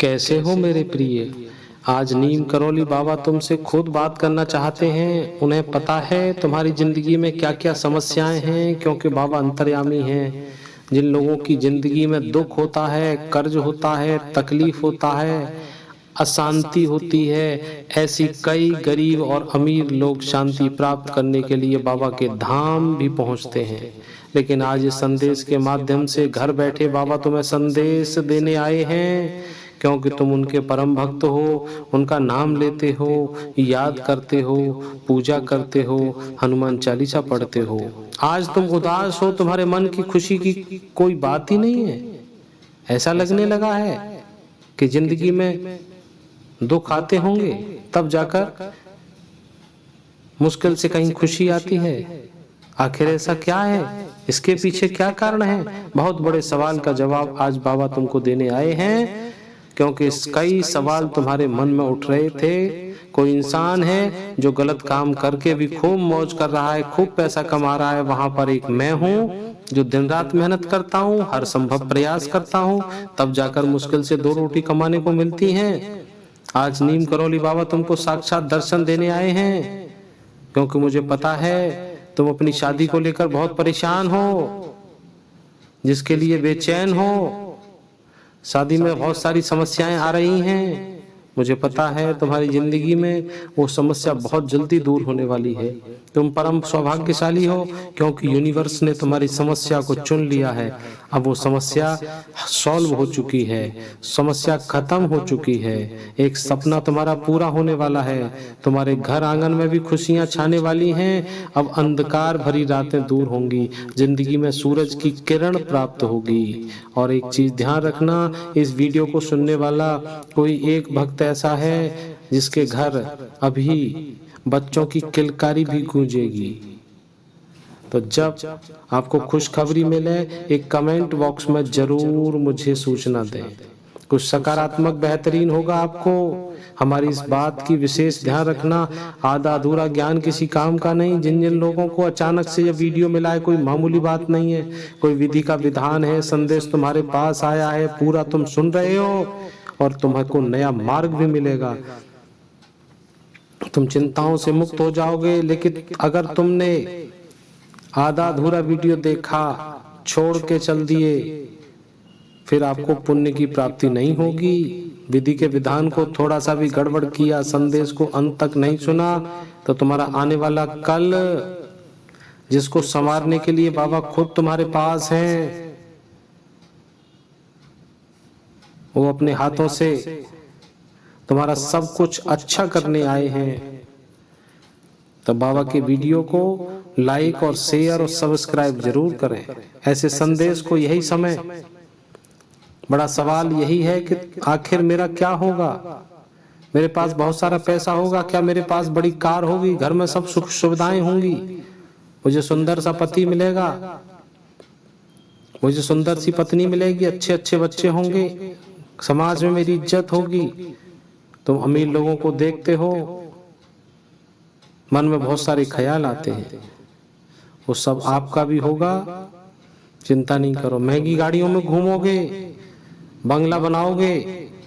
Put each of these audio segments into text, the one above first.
कैसे हो मेरे प्रिय। आज नीम करौली बाबा तुमसे खुद बात करना चाहते हैं। उन्हें पता है तुम्हारी जिंदगी में क्या क्या समस्याएं हैं, क्योंकि बाबा अंतर्यामी हैं। जिन लोगों की जिंदगी में दुख होता है, कर्ज होता है, तकलीफ होता है, अशांति होती है, ऐसी कई गरीब और अमीर लोग शांति प्राप्त करने के लिए बाबा के धाम भी पहुंचते हैं। लेकिन आज इस संदेश के माध्यम से घर बैठे बाबा तुम्हें संदेश देने आए हैं, क्योंकि तुम उनके परम भक्त हो, उनका नाम लेते हो, याद करते हो, पूजा करते हो, हनुमान चालीसा पढ़ते हो। आज तुम उदास हो, तुम्हारे मन की खुशी की कोई बात ही नहीं है। ऐसा लगने लगा है कि जिंदगी में दुख आते होंगे, तब जाकर मुश्किल से कहीं खुशी आती है। आखिर ऐसा क्या है? इसके पीछे क्या कारण है? बहुत बड़े सवाल का जवाब आज बाबा तुमको देने आए हैं, क्योंकि कई सवाल तुम्हारे मन में उठ रहे थे। कोई इंसान है जो गलत काम करके भी खूब मौज कर रहा है, खूब पैसा कमा रहा है। वहां पर एक मैं हूँ जो दिन रात मेहनत करता हूँ, हर संभव प्रयास करता हूँ, तब जाकर मुश्किल से 2 रोटी कमाने को मिलती हैं। आज नीम करौली बाबा तुमको साक्षात दर्शन देने आए हैं, क्योंकि मुझे पता है तुम अपनी शादी को लेकर बहुत परेशान हो, जिसके लिए बेचैन हो। शादी में बहुत सारी समस्याएं आ रही हैं। मुझे पता है तुम्हारी जिंदगी में वो समस्या बहुत जल्दी दूर होने वाली है। तुम परम सौभाग्यशाली हो, क्योंकि यूनिवर्स ने तुम्हारी समस्या को चुन लिया है। अब वो समस्या सॉल्व हो चुकी है, समस्या खत्म हो चुकी है। एक सपना तुम्हारा पूरा होने वाला है। तुम्हारे घर आंगन में भी खुशियां छाने वाली हैं। अब अंधकार भरी रातें दूर होंगी, जिंदगी में सूरज की किरण प्राप्त होगी। और एक चीज ध्यान रखना, इस वीडियो को सुनने वाला कोई एक भक्त ऐसा है जिसके घर अभी बच्चों की किलकारी भी गूंजेगी। तो जब आपको खुशखबरी मिले, एक कमेंट बॉक्स में जरूर मुझे सूचना दें। कुछ सकारात्मक बेहतरीन होगा आपको। हमारी इस बात की विशेष ध्यान रखना, आधा अधूरा ज्ञान किसी काम का नहीं। जिन जिन लोगों को अचानक से यह वीडियो मिला है, कोई मामूली बात नहीं है, कोई विधि का विधान है। संदेश तुम्हारे पास आया है, पूरा तुम सुन रहे हो, और तुम्हें नया मार्ग भी मिलेगा। तुम चिंताओं से मुक्त हो जाओगे। लेकिन अगर तुमने आधा अधूरा वीडियो देखा, छोड़ के चल दिए, फिर आपको पुण्य की प्राप्ति नहीं होगी। विधि के विधान को थोड़ा सा भी गड़बड़ किया, संदेश को अंत तक नहीं सुना, तो तुम्हारा आने वाला कल, जिसको संवारने के लिए बाबा खुद तुम्हारे पास हैं, वो अपने हाथों से तुम्हारा सब कुछ अच्छा करने आए हैं। तो बाबा के वीडियो को लाइक और शेयर और सब्सक्राइब जरूर करें। ऐसे संदेश को यही समय, बड़ा सवाल यही है कि आखिर मेरा क्या होगा। मेरे पास बहुत सारा पैसा होगा क्या? मेरे पास बड़ी कार होगी, घर में सब सुख सुविधाएं होंगी, मुझे सुंदर सा पति मिलेगा, मुझे सुंदर सी पत्नी मिलेगी, अच्छे अच्छे बच्चे होंगे, समाज में मेरी इज्जत होगी। तुम अमीर लोगों को देखते हो, मन में बहुत सारे ख्याल आते हैं, वो सब आपका भी होगा। चिंता नहीं करो। महंगी गाड़ियों में घूमोगे, बंगला बनाओगे,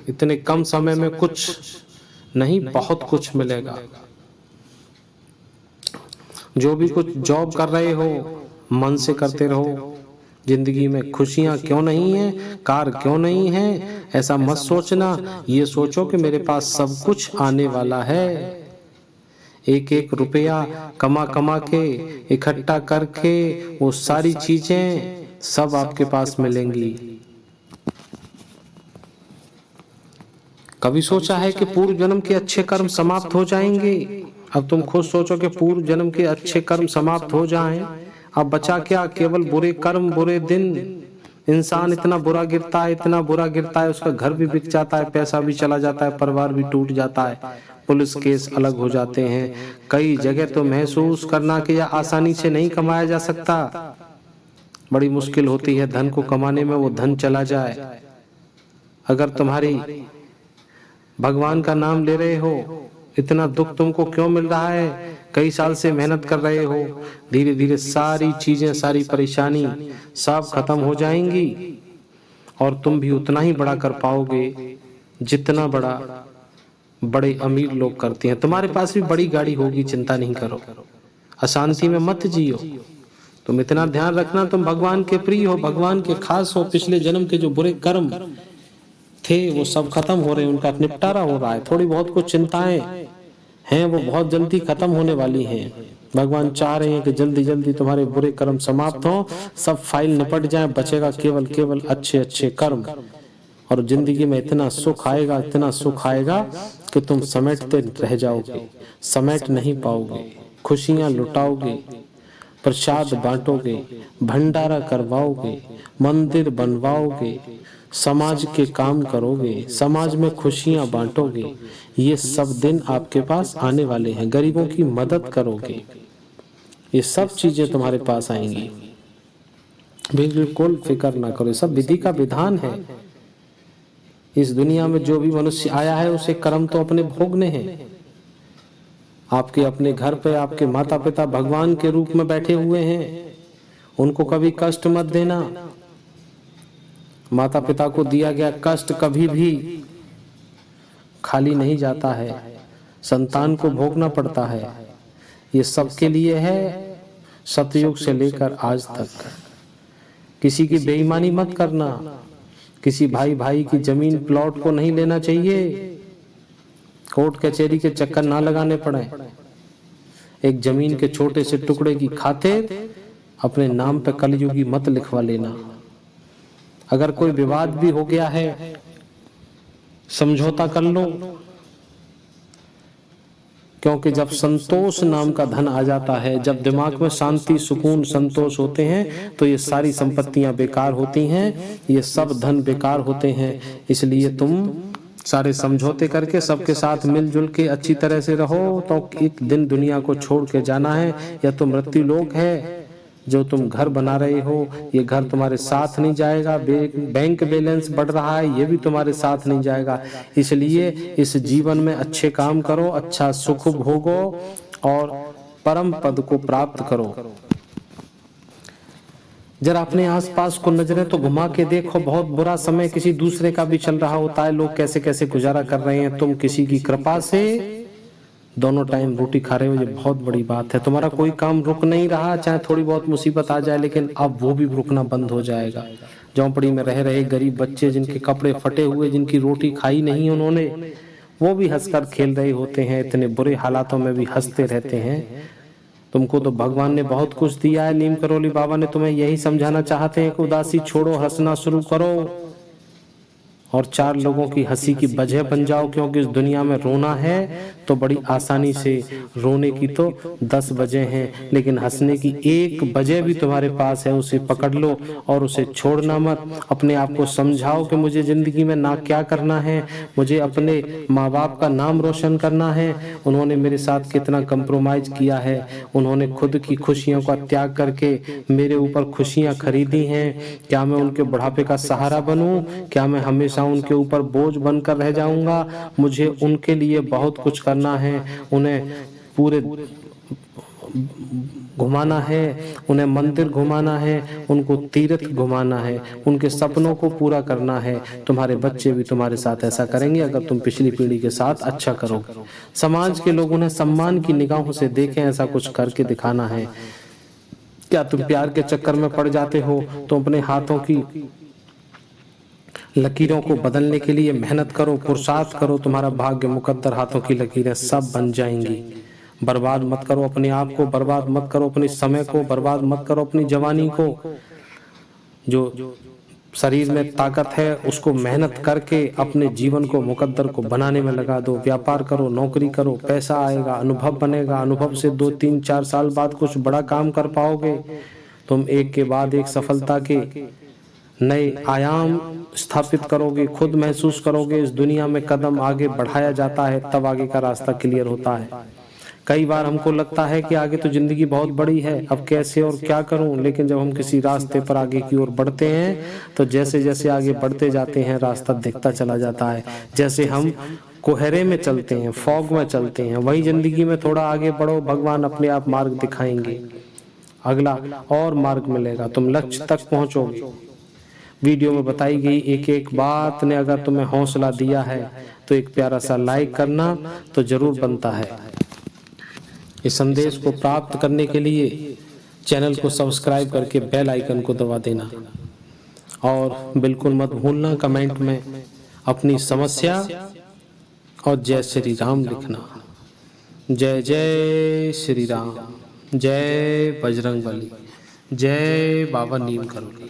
इतने कम समय में कुछ नहीं, बहुत कुछ मिलेगा। जो भी कुछ जॉब कर रहे हो, मन से करते रहो। जिंदगी में खुशियां क्यों नहीं है, कार क्यों नहीं है, ऐसा मत सोचना। ये सोचो कि मेरे पास सब कुछ आने वाला है। एक एक रुपया कमा कमा के, इकट्ठा करके, वो सारी चीजें सब आपके पास मिलेंगी। कभी सोचा है कि पूर्व जन्म के अच्छे कर्म समाप्त हो जाएंगे? अब तुम खुद सोचो कि पूर्व जन्म के अच्छे कर्म समाप्त हो जाएं, अब बचा क्या? केवल बुरे कर्म, बुरे दिन। इंसान इतना बुरा गिरता है, इतना बुरा गिरता है, उसका घर भी बिक जाता है, पैसा भी चला जाता है, परिवार भी टूट जाता है, पुलिस केस अलग हो जाते हैं। कई जगह तो महसूस करना कि यह आसानी से नहीं कमाया जा सकता, बड़ी मुश्किल होती है धन को कमाने में, वो धन चला जाए। अगर तुम्हारी भगवान का नाम ले रहे हो, इतना दुख तुमको क्यों मिल रहा है? कई साल से मेहनत कर रहे हो, धीरे धीरे सारी चीजें, सारी परेशानी सब खत्म हो जाएंगी, और तुम भी उतना ही बड़ा कर पाओगे जितना बड़े अमीर लोग करते हैं। तुम्हारे पास भी बड़ी गाड़ी होगी, चिंता नहीं करो, अशांति में मत जियो। तुम इतना ध्यान रखना, तुम भगवान के प्रिय हो, भगवान के खास हो। पिछले जन्म के जो बुरे कर्म थे वो सब खत्म हो रहे हैं, उनका निपटारा हो रहा है। थोड़ी बहुत कुछ चिंताएं हैं वो बहुत जल्दी खत्म होने वाली हैं। भगवान चाह रहे हैं कि जल्दी जल्दी तुम्हारे बुरे कर्म समाप्त हो, सब फाइल निपट जाए, बचेगा केवल अच्छे अच्छे कर्म। और जिंदगी में इतना सुख आएगा, इतना सुख आएगा कि तुम समेटते रह जाओगे, समेट नहीं पाओगे। खुशियां लुटाओगे, प्रसाद बांटोगे, भंडारा करवाओगे, मंदिर बनवाओगे, समाज के काम करोगे, समाज में खुशियां बांटोगे। ये सब दिन आपके पास आने वाले हैं। गरीबों की मदद करोगे, ये सब चीजें तुम्हारे पास आएंगी। बिल्कुल फिक्र ना करो, सब विधि का विधान है। इस दुनिया में जो भी मनुष्य आया है उसे कर्म तो अपने भोगने हैं। आपके अपने घर पे आपके माता पिता भगवान के रूप में बैठे हुए हैं, उनको कभी कष्ट मत देना। माता पिता को दिया गया कष्ट कभी भी खाली नहीं जाता है, संतान को भोगना पड़ता है। ये सबके लिए है, सतयुग से लेकर आज तक। किसी की बेईमानी मत करना, किसी भाई भाई की जमीन प्लॉट को नहीं लेना चाहिए, कोर्ट कचहरी के चक्कर ना लगाने पड़े। एक जमीन के छोटे से टुकड़े की खातिर अपने नाम पे कलयुगी मत लिखवा लेना। अगर कोई विवाद भी हो गया है, समझौता कर लो, क्योंकि जब संतोष नाम का धन आ जाता है, जब दिमाग में शांति सुकून संतोष होते हैं, तो ये सारी संपत्तियां बेकार होती हैं, ये सब धन बेकार होते हैं। इसलिए तुम सारे समझौते करके सबके साथ मिलजुल के अच्छी तरह से रहो। तो एक दिन दुनिया को छोड़ के जाना है, या तो मृत्यु लोक है। जो तुम घर बना रहे हो, ये घर तुम्हारे साथ नहीं जाएगा। बैंक बैलेंस बढ़ रहा है, ये भी तुम्हारे साथ नहीं जाएगा। इसलिए इस जीवन में अच्छे काम करो, अच्छा सुख भोगो और परम पद को प्राप्त करो। जरा अपने आसपास को नजरें तो घुमा के देखो, बहुत बुरा समय किसी दूसरे का भी चल रहा होता है, लोग कैसे कैसे गुजारा कर रहे हैं। तुम किसी की कृपा से दोनों टाइम रोटी खा रहे हो, ये बहुत बड़ी बात है। तुम्हारा कोई काम रुक नहीं रहा, चाहे थोड़ी बहुत मुसीबत आ जाए, लेकिन अब वो भी रुकना बंद हो जाएगा। झोंपड़ी में रह रहे गरीब बच्चे, जिनके कपड़े फटे हुए, जिनकी रोटी खाई नहीं उन्होंने, वो भी हंसकर खेल रहे होते हैं। इतने बुरे हालातों में भी हंसते रहते हैं। तुमको तो भगवान ने बहुत कुछ दिया है। नीम करोली बाबा ने तुम्हें यही समझाना चाहते हैं कि उदासी छोड़ो, हंसना शुरू करो और चार लोगों की हंसी की वजह बन जाओ। क्योंकि इस दुनिया में रोना है तो बड़ी आसानी से, रोने की तो 10 वजह हैं, लेकिन हंसने की एक वजह भी तुम्हारे पास है, उसे पकड़ लो और उसे छोड़ना मत। अपने आप को समझाओ कि मुझे जिंदगी में ना क्या करना है, मुझे अपने माँ बाप का नाम रोशन करना है। उन्होंने मेरे साथ कितना कंप्रोमाइज किया है, उन्होंने खुद की खुशियों का त्याग करके मेरे ऊपर खुशियां खरीदी हैं। क्या मैं उनके बुढ़ापे का सहारा बनूं? क्या मैं हमेशा उनके ऊपर बोझ बनकर रह जाऊंगा? मुझे उनके लिए बहुत कुछ करना है। उन्हें पूरे घुमाना है, उन्हें मंदिर घुमाना है, उनको तीर्थ घुमाना है, उनके सपनों को पूरा करना है। तुम्हारे बच्चे भी तुम्हारे साथ ऐसा करेंगे अगर तुम पिछली पीढ़ी के साथ अच्छा करोगे। समाज के लोग उन्हें सम्मान की निगाहों से देखें, ऐसा कुछ करके दिखाना है। क्या तुम प्यार के चक्कर में पड़ जाते हो तो अपने हाथों की लकीरों को बदलने के लिए मेहनत करो, पुरुषार्थ करो। तुम्हारा भाग्य मुकद्दर हाथों की लकीरें सब बन जाएंगी। बर्बाद मत करो अपने आप को, बर्बाद मत करो अपने समय को, बर्बाद मत करो अपनी जवानी को। जो शरीर में ताकत है उसको मेहनत करके अपने जीवन को मुकद्दर को बनाने में लगा दो। व्यापार करो, नौकरी करो, पैसा आएगा, अनुभव बनेगा। अनुभव से 2, 3, 4 साल बाद कुछ बड़ा काम कर पाओगे। तुम एक के बाद एक सफलता के नए आयाम स्थापित करोगे, खुद महसूस करोगे इस दुनिया में कदम आगे बढ़ाया जाता है, तब आगे का रास्ता क्लियर होता है। कई बार हमको लगता है कि आगे तो जिंदगी बहुत बड़ी है, अब कैसे और क्या करूं, लेकिन जब हम किसी रास्ते पर आगे की ओर बढ़ते हैं तो जैसे जैसे आगे बढ़ते जाते हैं रास्ता दिखता चला जाता है। जैसे हम कोहरे में चलते हैं, फॉग में चलते हैं, वही जिंदगी में थोड़ा आगे बढ़ो, भगवान अपने आप मार्ग दिखाएंगे, अगला और मार्ग मिलेगा, तुम लक्ष्य तक पहुंचोगे। वीडियो में बताई गई एक एक बात ने अगर तुम्हें हौसला दिया है तो एक प्यारा सा लाइक करना तो जरूर बनता है। इस संदेश को प्राप्त करने के लिए चैनल को सब्सक्राइब करके बेल आइकन को दबा देना और बिल्कुल मत भूलना कमेंट में अपनी समस्या और जय श्री राम लिखना। जय जय श्री राम, जय बजरंग बली, जय बाबा नीम करोली।